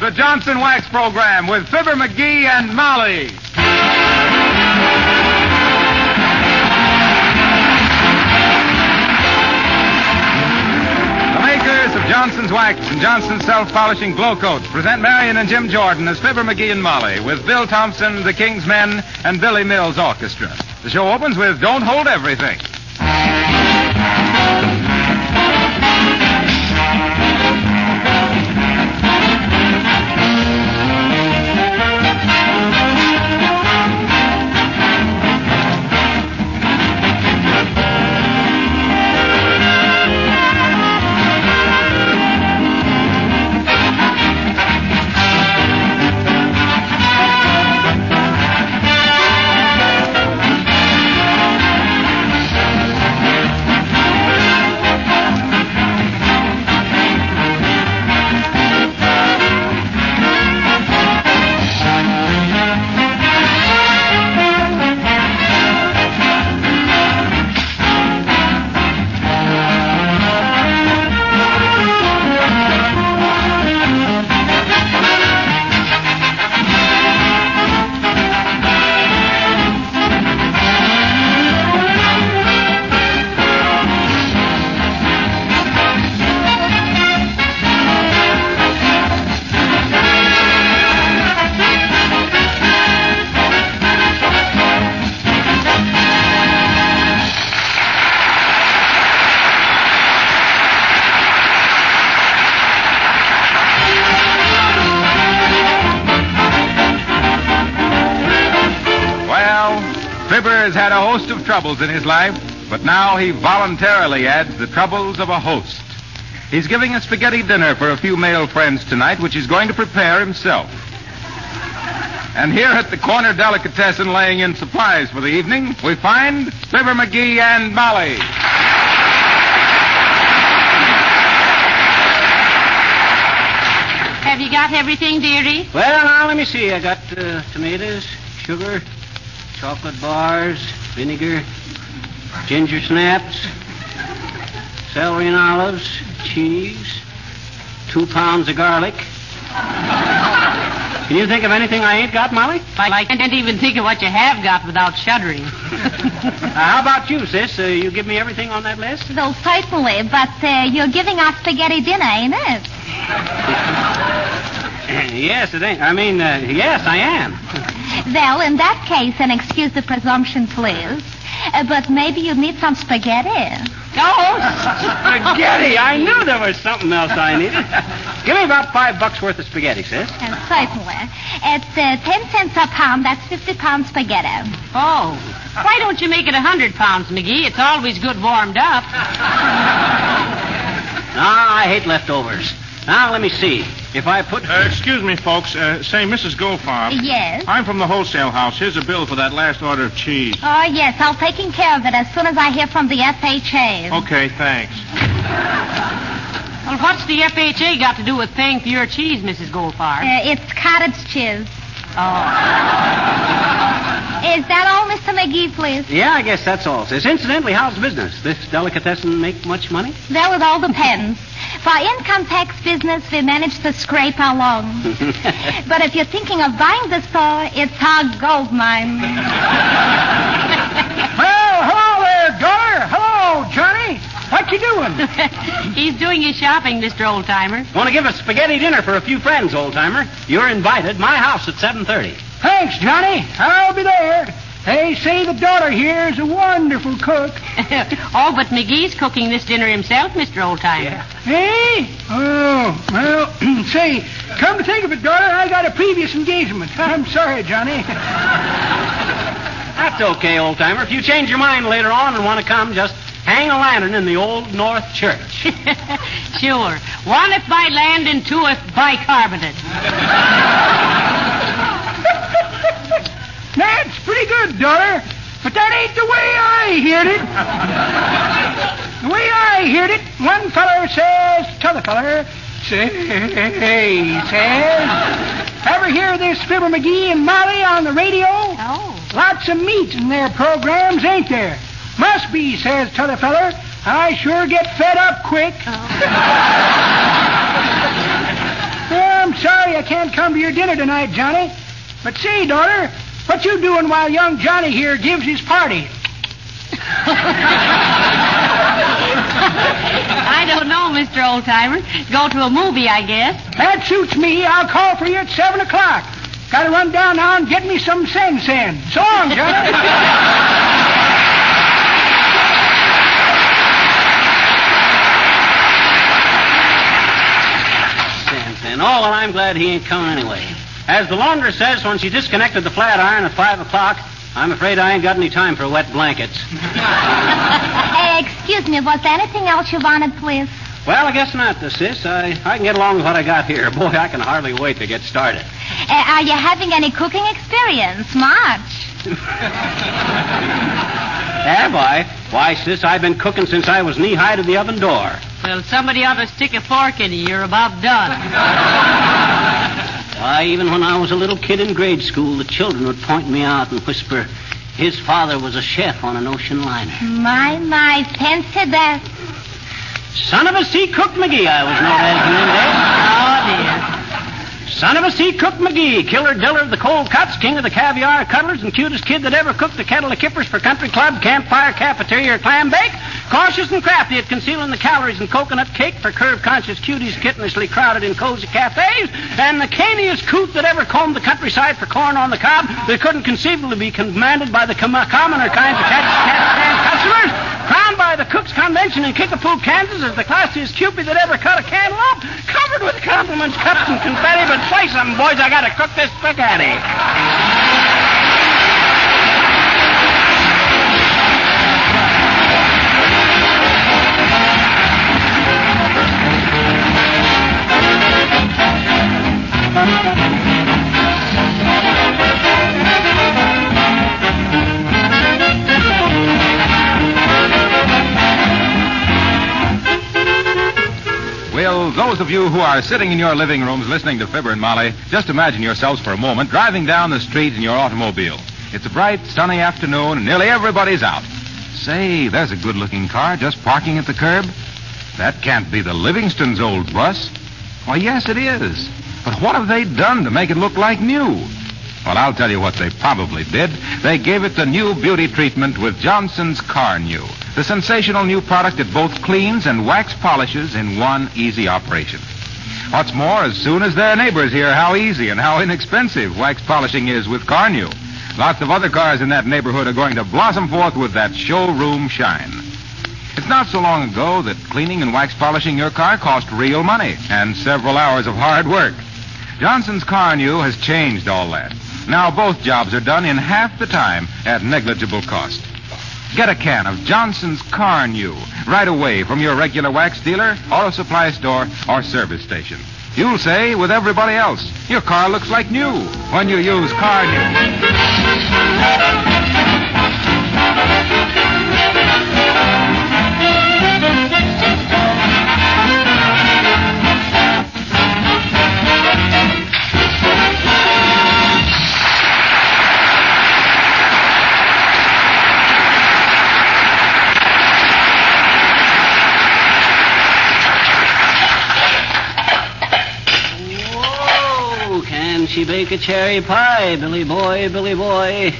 the Johnson Wax Program with Fibber, McGee, and Molly. The makers of Johnson's Wax and Johnson's Self-Polishing Glow Coats present Marion and Jim Jordan as Fibber, McGee, and Molly with Bill Thompson, the King's Men, and Billy Mills Orchestra. The show opens with Don't Hold Everything. Fibber has had a host of troubles in his life, but now he voluntarily adds the troubles of a host. He's giving a spaghetti dinner for a few male friends tonight, which he's going to prepare himself. And here at the corner delicatessen laying in supplies for the evening, we find Fibber, McGee, and Molly. Have you got everything, dearie? Well, now, let me see. I got tomatoes, sugar, chocolate bars, vinegar, ginger snaps, celery and olives, cheese, 2 pounds of garlic. Can you think of anything I ain't got, Molly? I can't even think of what you have got without shuddering. How about you, sis? You give me everything on that list? Well, certainly, but you're giving us spaghetti dinner, ain't it? Yes, it ain't. Yes, I am. Well, in that case, and excuse the presumption, please, but maybe you'd need some spaghetti. Oh, spaghetti! I knew there was something else I needed. Give me about $5 worth of spaghetti, sis. Certainly. It's 10 cents a pound. That's 50 pounds spaghetti. Oh, why don't you make it 100 pounds, McGee? It's always good warmed up. I hate leftovers. Now, let me see. If I put... excuse me, folks. Say, Mrs. Goldfarb. Yes? I'm from the wholesale house. Here's a bill for that last order of cheese. Oh, yes. I'll take care of it as soon as I hear from the FHA. Okay, thanks. Well, what's the FHA got to do with paying for your cheese, Mrs. Goldfarb? It's cottage cheese. Oh. Is that all, Mr. McGee, please? Yeah, I guess that's all, sis. Incidentally, how's business? This delicatessen make much money? Well, it all depends. For income tax business, we manage to scrape along. But if you're thinking of buying the store, it's our gold mine. Well, hello there, daughter. Hello, Johnny. What you doing? He's doing his shopping, Mr. Oldtimer. Want to give a spaghetti dinner for a few friends, Oldtimer? You're invited. My house at 7:30. Thanks, Johnny. I'll be there. They say the daughter here is a wonderful cook. Oh, but McGee's cooking this dinner himself, Mr. Oldtimer. Yeah. Hey? Oh, well, say, come to think of it, daughter, I got a previous engagement. I'm sorry, Johnny. That's okay, Oldtimer. If you change your mind later on and want to come, just hang a lantern in the Old North Church. Sure. One if by land and two if bicarbonated. That's pretty good, daughter. But that ain't the way I heard it. The way I heard it, one feller says to t'other feller, says, ever hear this Fibber, McGee, and Molly on the radio? Oh. Lots of meat in their programs, ain't there? Must be, says t'other feller. I sure get fed up quick. Oh. Well, I'm sorry I can't to your dinner tonight, Johnny. But see, daughter, what you doing while young Johnny here gives his party? I don't know, Mr. Oldtimer. Go to a movie, I guess. That suits me. I'll call for you at 7 o'clock. Gotta run down now and get me some sen. So long, Johnny. Sen. Oh, well, I'm glad he ain't coming anyway. As the laundress says when she disconnected the flat iron at 5 o'clock, I'm afraid I ain't got any time for wet blankets. Excuse me, was there anything else you wanted, please? Well, I guess not, sis. I can get along with what I got here. Boy, I can hardly wait to get started. Are you having any cooking experience? Much? Have I? Why, sis, I've been cooking since I was knee-high to the oven door. Well, somebody ought to stick a fork in you. You're about done. Why, even when I was a little kid in grade school, the children would point me out and whisper, his father was a chef on an ocean liner. My, fancy that. Son of a sea cook McGee, I was known as in them days. Oh, dear. Son of a sea cook McGee, killer diller of the cold cuts, king of the caviar cutlers, and cutest kid that ever cooked a kettle of kippers for country club, campfire, cafeteria, or clam bake. Cautious and crafty at concealing the calories in coconut cake for curve-conscious cuties kittenishly crowded in cozy cafes, and the canniest coot that ever combed the countryside for corn on the cob that couldn't conceivably be commanded by the commoner kinds of cat customers, crowned by the Cook's Convention in Kickapoo, Kansas as the classiest Cupid that ever cut a cantaloupe, covered with compliments, cups, and confetti, but say something, boys, I gotta cook this spaghetti. Well, those of you who are sitting in your living rooms listening to Fibber and Molly, just imagine yourselves for a moment driving down the street in your automobile. It's a bright, sunny afternoon, and nearly everybody's out. Say, there's a good-looking car just parking at the curb. That can't be the Livingston's old bus. Why, yes, it is. But what have they done to make it look like new? Well, I'll tell you what they probably did. They gave it the new beauty treatment with Johnson's Car New, the sensational new product that both cleans and wax polishes in one easy operation. What's more, as soon as their neighbors hear how easy and how inexpensive wax polishing is with Car New, lots of other cars in that neighborhood are going to blossom forth with that showroom shine. It's not so long ago that cleaning and wax polishing your car cost real money and several hours of hard work. Johnson's Car New has changed all that. Now both jobs are done in half the time at negligible cost. Get a can of Johnson's Car New right away from your regular wax dealer, auto supply store, or service station. You'll say, with everybody else, your car looks like new when you use Car New. Can she bake a cherry pie, Billy boy, Billy boy?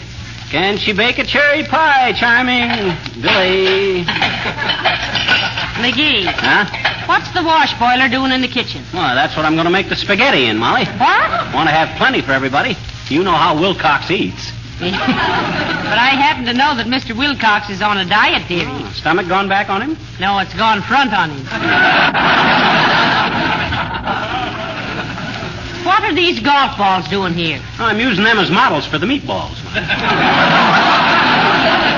Can she bake a cherry pie, charming Billy? McGee. Huh? What's the wash boiler doing in the kitchen? Well, that's what I'm going to make the spaghetti in, Molly. What? Want to have plenty for everybody. You know how Wilcox eats. But I happen to know that Mr. Wilcox is on a diet, dearie. Oh, stomach gone back on him? No, it's gone front on him. What are these golf balls doing here? Oh, I'm using them as models for the meatballs.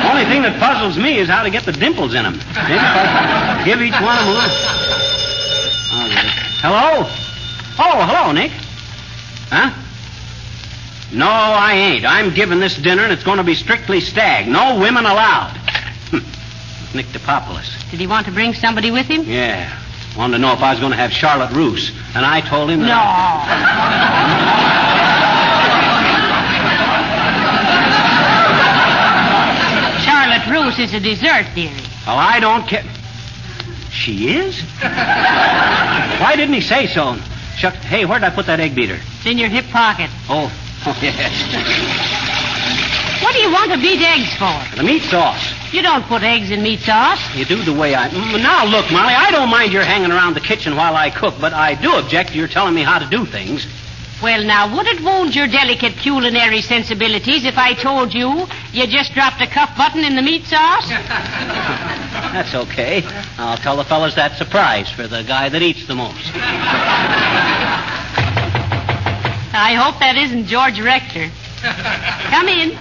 Only thing that puzzles me is how to get the dimples in them. Give each one of them a little... Oh, hello? Oh, hello, Nick. Huh? No, I ain't. I'm giving this dinner, and it's going to be strictly stag. No women allowed. Nick DePopoulos. Did he want to bring somebody with him? Yeah. Wanted to know if I was going to have Charlotte Roos. And I told him that... No. Charlotte Roos is a dessert, dearie. Well, I don't care. She is? Why didn't he say so? Shucks. Hey, where'd I put that egg beater? It's in your hip pocket. Oh, yes. What do you want to beat eggs for? The meat sauce. You don't put eggs in meat sauce. You do the way I... Now, look, Molly, I don't mind your hanging around the kitchen while I cook, but I do object to your telling me how to do things. Well, now, would it wound your delicate culinary sensibilities if I told you just dropped a cuff button in the meat sauce? That's okay. I'll tell the fellas that's a prize for the guy that eats the most. I hope that isn't George Rector. Come in.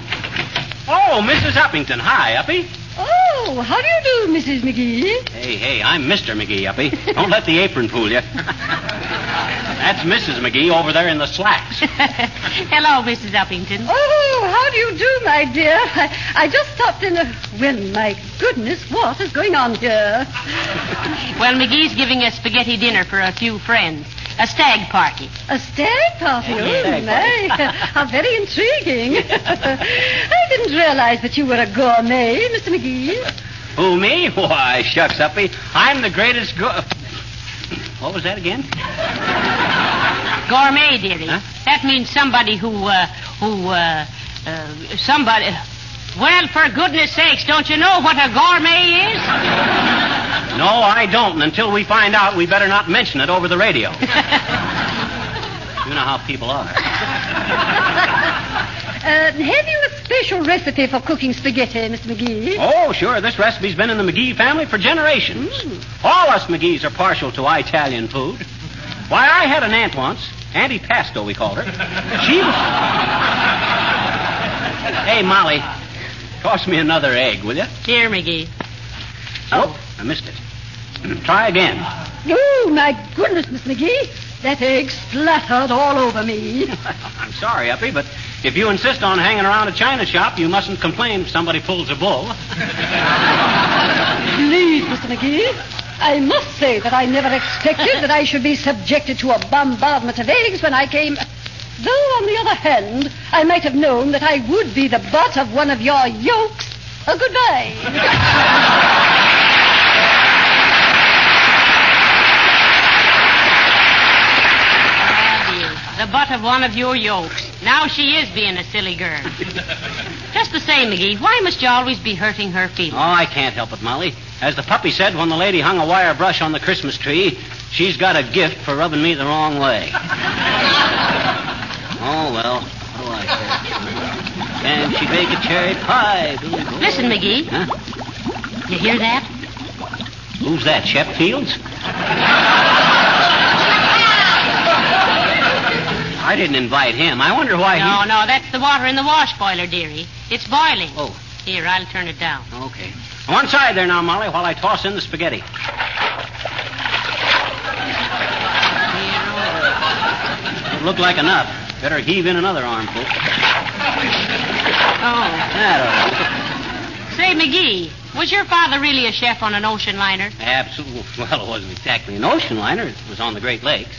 Oh, Mrs. Uppington. Hi, Uppy. Oh, how do you do, Mrs. McGee? Hey, I'm Mr. McGee, Uppy. Don't let the apron fool you. That's Mrs. McGee over there in the slacks. Hello, Mrs. Uppington. Oh, how do you do, my dear? I just stopped in Well, my goodness, what is going on here? Well, McGee's giving a spaghetti dinner for a few friends. A stag party. A stag party? Oh, my. How very intriguing. I didn't realize that you were a gourmet, Mr. McGee. Who, me? Why, shucks, Uppy. I'm the greatest What was that again? Gourmet, dearie. Huh? That means somebody somebody... Well, for goodness sakes, don't you know what a gourmet is? No, I don't. And until we find out, we better not mention it over the radio. You know how people are. Have you a special recipe for cooking spaghetti, Mr. McGee? Oh, sure. This recipe's been in the McGee family for generations. All us McGees are partial to Italian food. Why, I had an aunt once, Auntie Pasco, we called her. She was... Hey, Molly, toss me another egg, will you? Here, McGee. Oh, I missed it. Try again. Oh, my goodness, Miss McGee. That egg splattered all over me. I'm sorry, Uppy, but if you insist on hanging around a china shop, you mustn't complain if somebody pulls a bull. Please, Mr. McGee, I must say that I never expected that I should be subjected to a bombardment of eggs when I came... Though, on the other hand, I might have known that I would be the butt of one of your yolks. Goodbye. The butt of one of your yolks. Now she is being a silly girl. Just the same, McGee, why must you always be hurting her feelings? Oh, I can't help it, Molly. As the puppy said when the lady hung a wire brush on the Christmas tree, she's got a gift for rubbing me the wrong way. Oh, well, what do I say? Can she bake a cherry pie? Listen, McGee. Huh? You hear that? Who's that, Shep Fields? I didn't invite him. I wonder why No, that's the water in the wash boiler, dearie. It's boiling. Oh. Here, I'll turn it down. Okay. One side there now, Molly, while I toss in the spaghetti. Don't look like enough. Better heave in another armful. Oh. That'll... Say, McGee, was your father really a chef on an ocean liner? Absolutely. Well, it wasn't exactly an ocean liner. It was on the Great Lakes.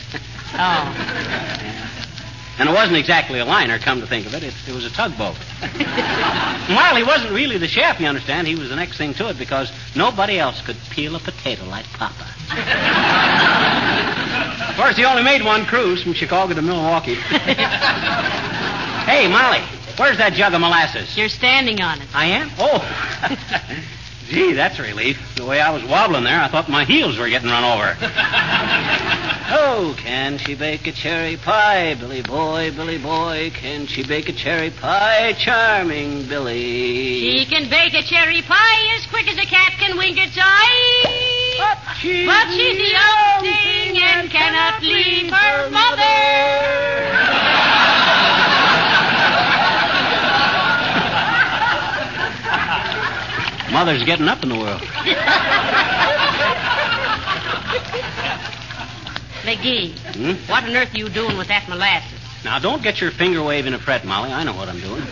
Oh. And it wasn't exactly a liner, come to think of it. It was a tugboat. Well, he wasn't really the chef, you understand. He was the next thing to it because nobody else could peel a potato like Papa. Of course, he only made one cruise from Chicago to Milwaukee. Hey, Molly, where's that jug of molasses? You're standing on it. I am? Oh. Gee, that's a relief. The way I was wobbling there, I thought my heels were getting run over. Oh, can she bake a cherry pie, Billy boy, Billy boy? Can she bake a cherry pie, charming Billy? She can bake a cherry pie as quick as a cat can wink its eye. But she's the young thing and cannot leave her mother. Mother's getting up in the world. McGee, what on earth are you doing with that molasses? Now, don't get your finger waving a fret, Molly. I know what I'm doing.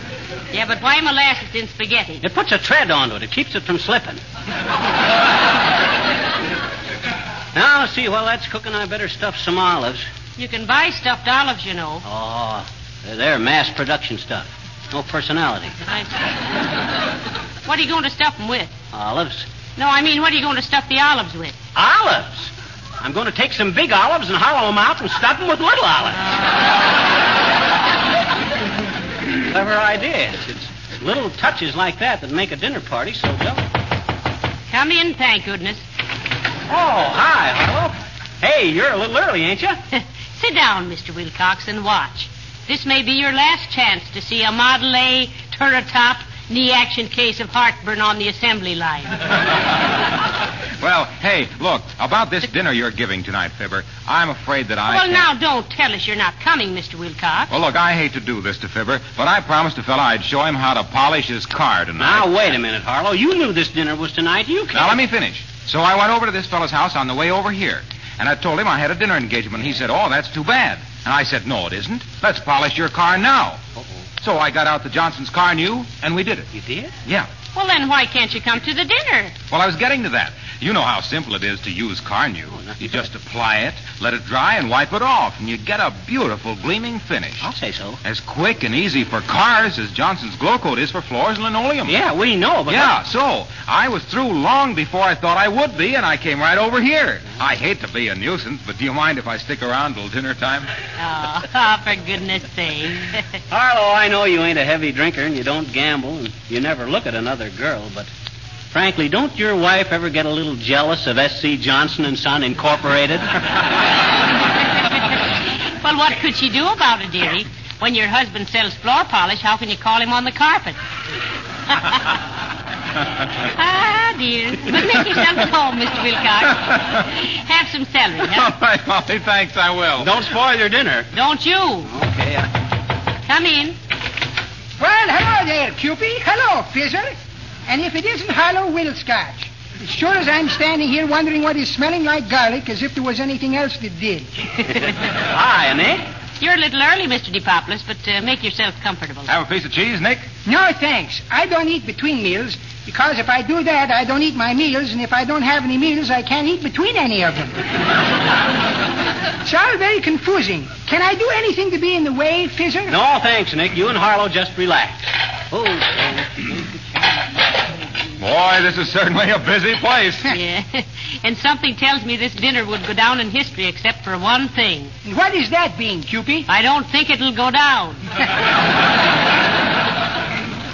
Yeah, but why molasses in spaghetti? It puts a tread onto it. It keeps it from slipping. Now, see, while that's cooking, I better stuff some olives. You can buy stuffed olives, you know. Oh, they're mass production stuff. No personality. I see. What are you going to stuff them with? Olives. No, I mean, what are you going to stuff the olives with? Olives? I'm going to take some big olives and hollow them out and stuff them with little olives. Clever idea. It's little touches like that make a dinner party so delicate. Come in, thank goodness. Oh, hi, Harlow. Hey, you're a little early, ain't you? Sit down, Mr. Wilcox, and watch. This may be your last chance to see a Model A, turret-top, knee-action case of heartburn on the assembly line. Well, hey, look, about this dinner you're giving tonight, Fibber, I'm afraid that I Well, can't... now, don't tell us you're not coming, Mr. Wilcox. Well, look, I hate to do this to Fibber, but I promised a fella I'd show him how to polish his car tonight. Now, wait a minute, Harlow. You knew this dinner was tonight. You can't... Now, let me finish. So I went over to this fella's house on the way over here, and I told him I had a dinner engagement. He said, oh, that's too bad. And I said, no, it isn't. Let's polish your car now. Uh-oh. So I got out the Johnson's car new, and we did it. You did? Yeah. Well, then why can't you come to the dinner? Well, I was getting to that. You know how simple it is to use car new. You just apply it, let it dry, and wipe it off, and you get a beautiful gleaming finish. I'll say so. As quick and easy for cars as Johnson's Glow Coat is for floors and linoleum. Yeah, we know, but... Yeah, so I was through long before I thought I would be, and I came right over here. I hate to be a nuisance, but do you mind if I stick around till dinner time? Oh, for goodness sake. Harlow, I know you ain't a heavy drinker and you don't gamble and you never look at another girl, but frankly, don't your wife ever get a little jealous of S.C. Johnson & Son Incorporated? Well, what could she do about it, dearie? When your husband sells floor polish, how can you call him on the carpet? Ah, dear. But make yourself at home, Mr. Wilcox. Have some celery, huh? All right, Molly, thanks, I will. Don't spoil your dinner. Don't you? Okay. Come in. Well, hello there, Cupid. Hello, Fizzer. And if it isn't Harlow Wilcox, as sure as I'm standing here wondering what is smelling like garlic, as if there was anything else that did. Hi, Nick. You're a little early, Mr. DePoplis, but make yourself comfortable. Have a piece of cheese, Nick? No, thanks. I don't eat between meals, because if I do that, I don't eat my meals, and if I don't have any meals, I can't eat between any of them. It's all very confusing. Can I do anything to be in the way, Fizzer? No, thanks, Nick. You and Harlow just relax. Oh, Boy, this is certainly a busy place. Yeah. And something tells me this dinner would go down in history except for one thing. And what is that being, Cupid? I don't think it'll go down.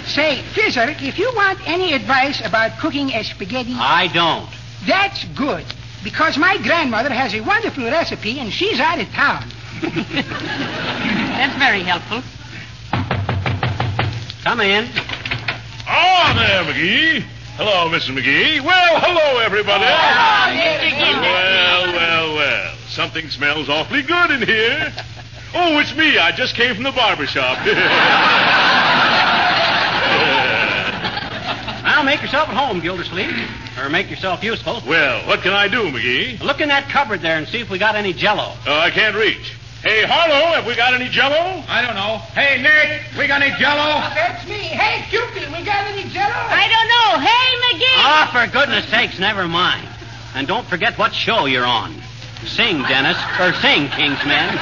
Say, Fizzer, if you want any advice about cooking a spaghetti... I don't. That's good, because my grandmother has a wonderful recipe, and she's out of town. That's very helpful. Come in. Oh, there, McGee. Hello, Mrs. McGee. Well, hello, everybody. Well. Something smells awfully good in here. Oh, it's me. I just came from the barber shop. Now, make yourself at home, Gildersleeve. Or make yourself useful. Well, what can I do, McGee? Look in that cupboard there and see if we got any Jell-O. I can't reach. Hey, Harlow, have we got any Jell-O? I don't know. Hey, Nick, we got any Jell-O? That's me. Hey, Cupid, we got any Jell-O? I don't know. Hey, McGee! Oh, for goodness sakes, never mind. And don't forget what show you're on. Sing, Dennis. Or sing, King's Men.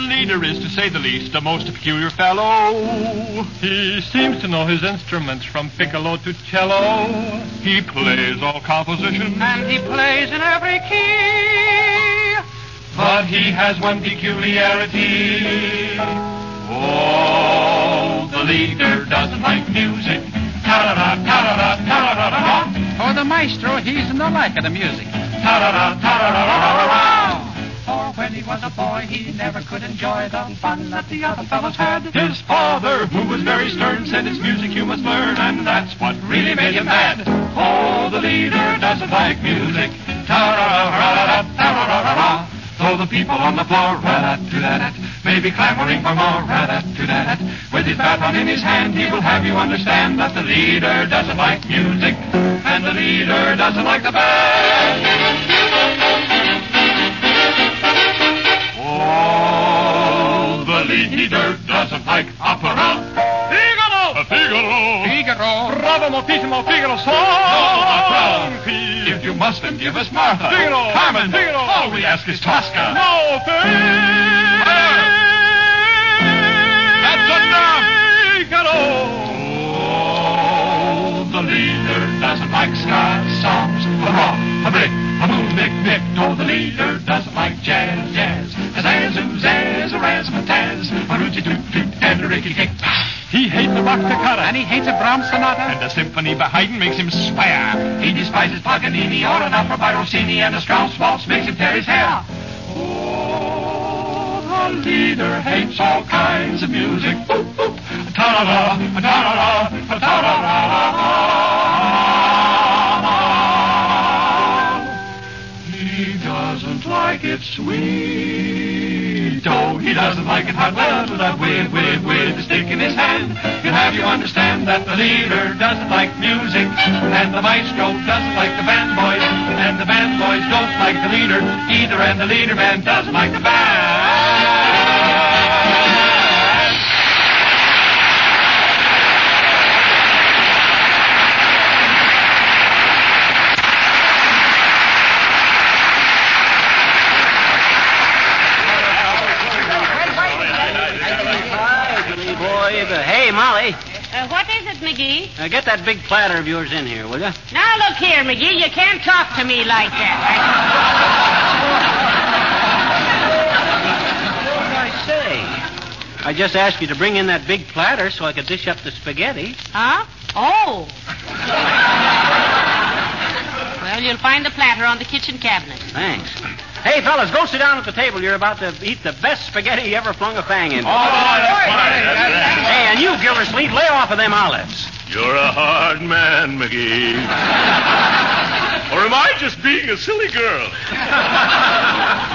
Leader is, to say the least, a most peculiar fellow. He seems to know his instruments from piccolo to cello. He plays all compositions, and he plays in every key. But he has one peculiarity. Oh, the leader doesn't like music. Ta-da-da, ta-da-da, ta-da-da-da. For the maestro, he's in the like of the music. Ta-da-da, ta-da-da-da-da. For when he was a boy, he never could enjoy the fun that the other fellows had. His father, who was very stern, said it's music you must learn, and that's what really made him mad. Oh, the leader doesn't like music. Ta-ra-ra-ra-ra, ta-ra-ra-ra-ra. So the people on the floor, rat-a-too-dat-at, may be clamoring for more, rat-a-too-dat-at. With his baton in his hand, he will have you understand that the leader doesn't like music, and the leader doesn't like the band. Oh, the leader doesn't like opera. Figaro! Figaro! Figaro! Bravo, moltissimo, Figaro song! No, if you must, then give us Martha. Figaro! Carmen! Figaro! All we ask is Tosca. No, leader doesn't like ska songs. A blick, a boom, nick, nick. Oh, the leader doesn't like jazz, jazz. A zazz, ooh, zazz, a razzum, a tazz. A rooty toot toot and a ricky kick. He hates the Bach toccata, and he hates a Brahms sonata, and the symphony by Haydn makes him swear. He despises Paganini or an opera by Rossini, and a Strauss waltz makes him tear his hair. Oh, the leader hates all kinds of music. Boop, boop. Ta-da-da, ta-da-da, ta-da-da. He doesn't like it sweet. Oh, he doesn't like it hot. Well, with the stick in his hand. He'll have you understand that the leader doesn't like music, and the maestro doesn't like the band boys, and the band boys don't like the leader either, and the leader man doesn't like the band. Hey, Molly. What is it, McGee? Get that big platter of yours in here, will you? Now, look here, McGee. You can't talk to me like that. What did I say? I just asked you to bring in that big platter so I could dish up the spaghetti. Huh? Oh. Well, you'll find the platter on the kitchen cabinet. Thanks. Hey, fellas, go sit down at the table. You're about to eat the best spaghetti you ever flung a fang into. Oh, that's fine. Hey, and you, Gildersleeve, lay off of them olives. You're a hard man, McGee. Or am I just being a silly girl?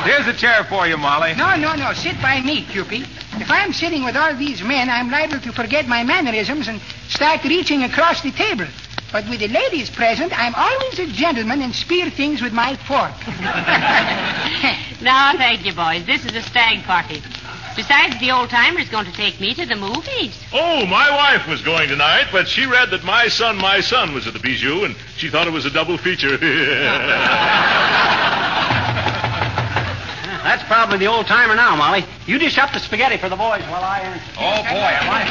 Here's a chair for you, Molly. No. Sit by me, Cupid. If I'm sitting with all these men, I'm liable to forget my mannerisms and start reaching across the table. But with the ladies present, I'm always a gentleman and spear things with my fork. No, thank you, boys. This is a stag party. Besides, the old-timer's going to take me to the movies. Oh, my wife was going tonight, but she read that My Son was at the Bijou, and she thought it was a double feature. That's probably the old-timer now, Molly. You dish up the spaghetti for the boys while I answer. Oh, boy, am I...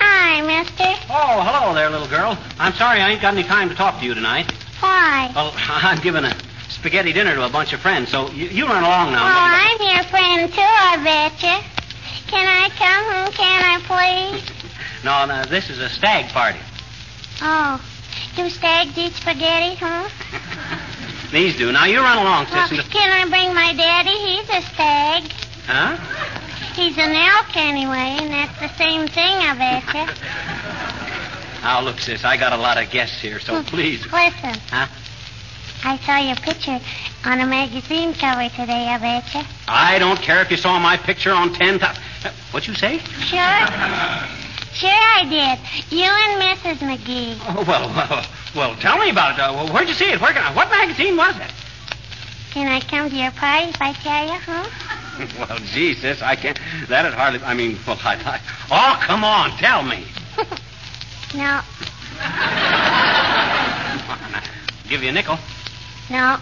Hi, mister. Oh, hello there, little girl. I'm sorry I ain't got any time to talk to you tonight. Why? Well, I'm giving a spaghetti dinner to a bunch of friends, so you run along now. Oh, I'm your friend, too, I betcha. Can I come? Can I, please? No, this is a stag party. Oh, do stags eat spaghetti, huh? These do. Now, you run along, sis. Well, can I bring my daddy? He's a stag. Huh? He's an elk anyway, and that's the same thing, I betcha. Now, look, sis, I got a lot of guests here, so please. Listen. Huh? I saw your picture on a magazine cover today, I betcha. I don't care if you saw my picture on 10 times. What'd you say? Sure. Sure I did. You and Mrs. McGee. Oh, well, tell me about it. Where'd you see it? What magazine was it? Can I come to your party if I tell you, huh? Well, gee, sis, I can't. That'd hardly. I'd like. Oh, come on, tell me. No. Give you a nickel. No.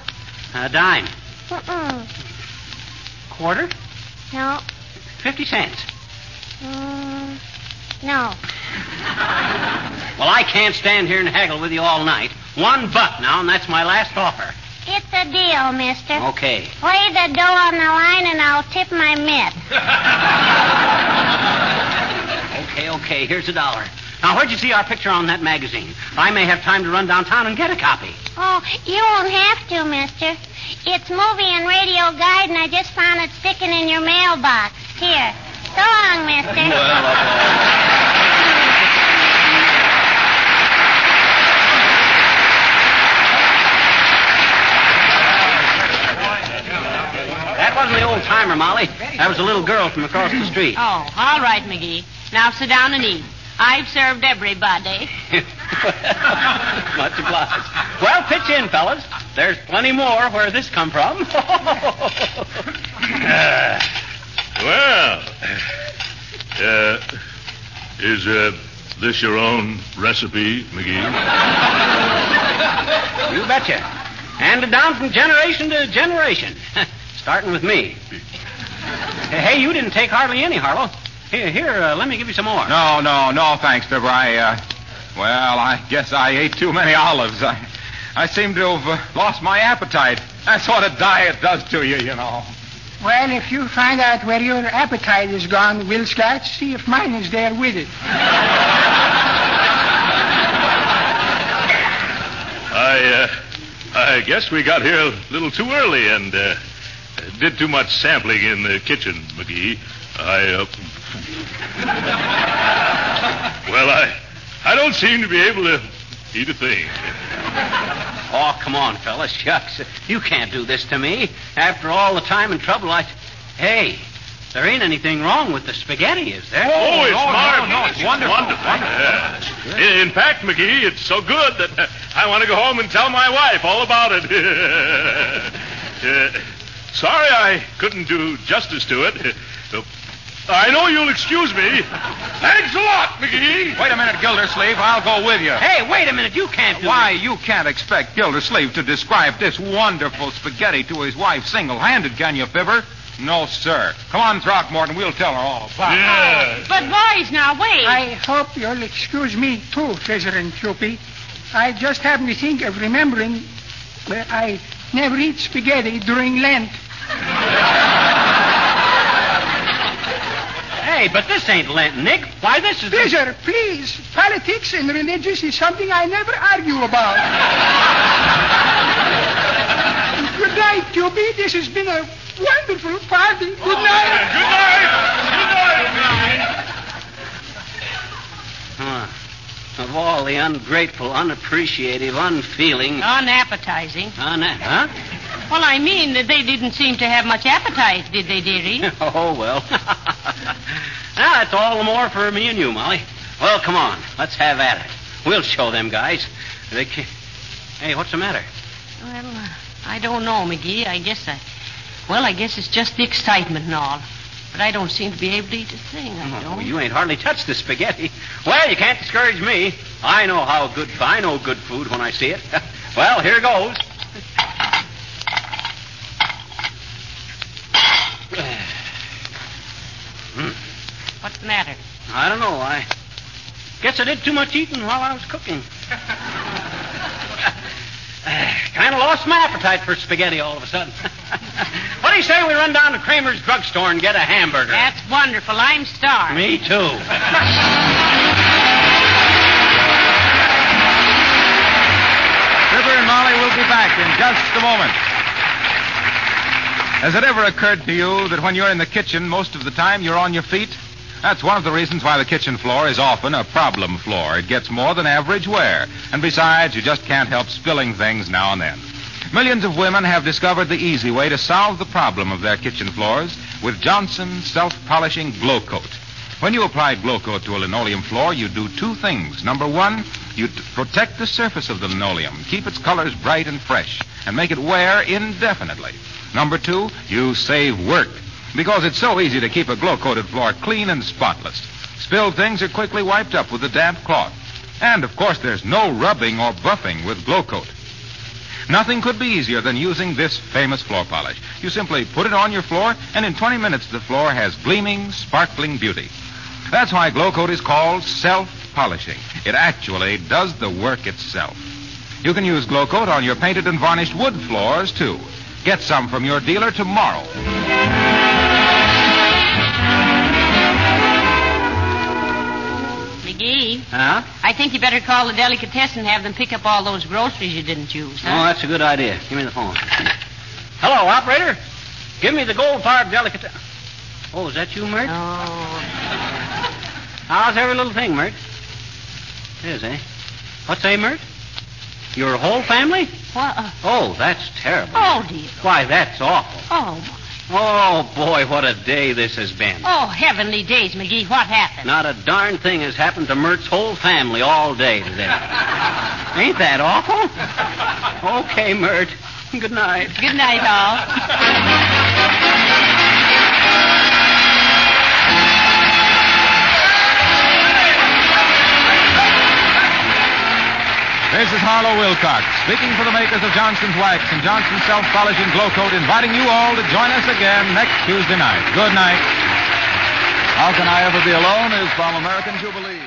A dime. Mm-mm. Quarter? No. 50 cents. No. Well, I can't stand here and haggle with you all night. $1 now, and that's my last offer. It's a deal, mister. Okay. Lay the dough on the line and I'll tip my mitt. Okay, here's $1. Now, where'd you see our picture on that magazine? I may have time to run downtown and get a copy. Oh, you won't have to, mister. It's movie and radio guide, and I just found it sticking in your mailbox. Here. So long, mister. That wasn't the old-timer, Molly. That was a little girl from across the street. Oh, all right, McGee. Now sit down and eat. I've served everybody. Much obliged. Well, pitch in, fellas. There's plenty more where this come from. Is this your own recipe, McGee? You betcha. Handed down from generation to generation. Starting with me. Hey, you didn't take hardly any, Harlow. Here, let me give you some more. No, thanks, Fibber. Well, I guess I ate too many olives. I seem to have lost my appetite. That's what a diet does to you, you know. Well, if you find out where your appetite is gone, Will Scott, see if mine is there with it. I guess we got here a little too early and did too much sampling in the kitchen, McGee. I don't seem to be able to eat a thing. Oh, come on, fellas. Shucks. You can't do this to me. After all the time and trouble, Hey, there ain't anything wrong with the spaghetti, is there? Oh, it's marvelous. No, it's wonderful. Yeah. In fact, McGee, it's so good that I want to go home and tell my wife all about it. Sorry I couldn't do justice to it. I know you'll excuse me. Thanks a lot, McGee. Wait a minute, Gildersleeve. I'll go with you. Hey, wait a minute. You can't do Why, this. you can't expect Gildersleeve to describe this wonderful spaghetti to his wife single-handed, can you, Fibber? No, sir. Come on, Throckmorton. We'll tell her all about it. Yeah. But boys, now wait. I hope you'll excuse me, too, Fizzer and Cupie. I just happened to think of remembering that I never eat spaghetti during Lent. Hey, but this ain't Lent, Nick. Why, this is... Fizzer, please. Politics and religious is something I never argue about. Good night, Cupie. This has been a wonderful party. Good night. Good night. Of all the ungrateful, unappreciative, unfeeling... Unappetizing. Huh? Well, I mean that they didn't seem to have much appetite, did they, dearie? Oh, well. Now, that's all the more for me and you, Molly. Well, come on. Let's have at it. We'll show them guys. Hey, what's the matter? Well, I don't know, McGee. I guess it's just the excitement and all. But I don't seem to be able to eat a thing. I don't. You ain't hardly touched the spaghetti. Well, you can't discourage me. I know good food when I see it. Well, here goes. What's the matter? I don't know. I guess I did too much eating while I was cooking. Kind of lost my appetite for spaghetti all of a sudden. What do you say we run down to Kramer's drugstore and get a hamburger? That's wonderful. I'm starved. Me too. Fibber and Molly will be back in just a moment. Has it ever occurred to you that when you're in the kitchen, most of the time you're on your feet? That's one of the reasons why the kitchen floor is often a problem floor. It gets more than average wear. And besides, you just can't help spilling things now and then. Millions of women have discovered the easy way to solve the problem of their kitchen floors with Johnson's self-polishing Glow Coat. When you apply Glow Coat to a linoleum floor, you do two things. Number one, you protect the surface of the linoleum, keep its colors bright and fresh, and make it wear indefinitely. Number two, you save work, because it's so easy to keep a glow-coated floor clean and spotless. Spilled things are quickly wiped up with a damp cloth. And, of course, there's no rubbing or buffing with Glow Coat. Nothing could be easier than using this famous floor polish. You simply put it on your floor, and in 20 minutes the floor has gleaming, sparkling beauty. That's why Glow Coat is called self-polishing. It actually does the work itself. You can use Glow Coat on your painted and varnished wood floors, too. Get some from your dealer tomorrow. McGee, Huh? I think you better call the delicatessen and have them pick up all those groceries you didn't use, huh? Oh, that's a good idea. Give me the phone. Hello, operator. Give me the gold-fired delicatessen. Oh, is that you, Mert? Oh. How's every little thing, Mert? It is, eh? What's that, Mert? Your whole family? What? Oh, that's terrible. Oh, dear. Why, that's awful. Oh, my. Oh, boy, what a day this has been. Oh, heavenly days, McGee. What happened? Not a darn thing has happened to Mert's whole family all day today. Ain't that awful? Okay, Mert. Good night. Good night, all. This is Harlow Wilcox, speaking for the makers of Johnson's Wax and Johnson's Self-Polishing Glow Coat, inviting you all to join us again next Tuesday night. Good night. How Can I Ever Be Alone is from American Jubilee.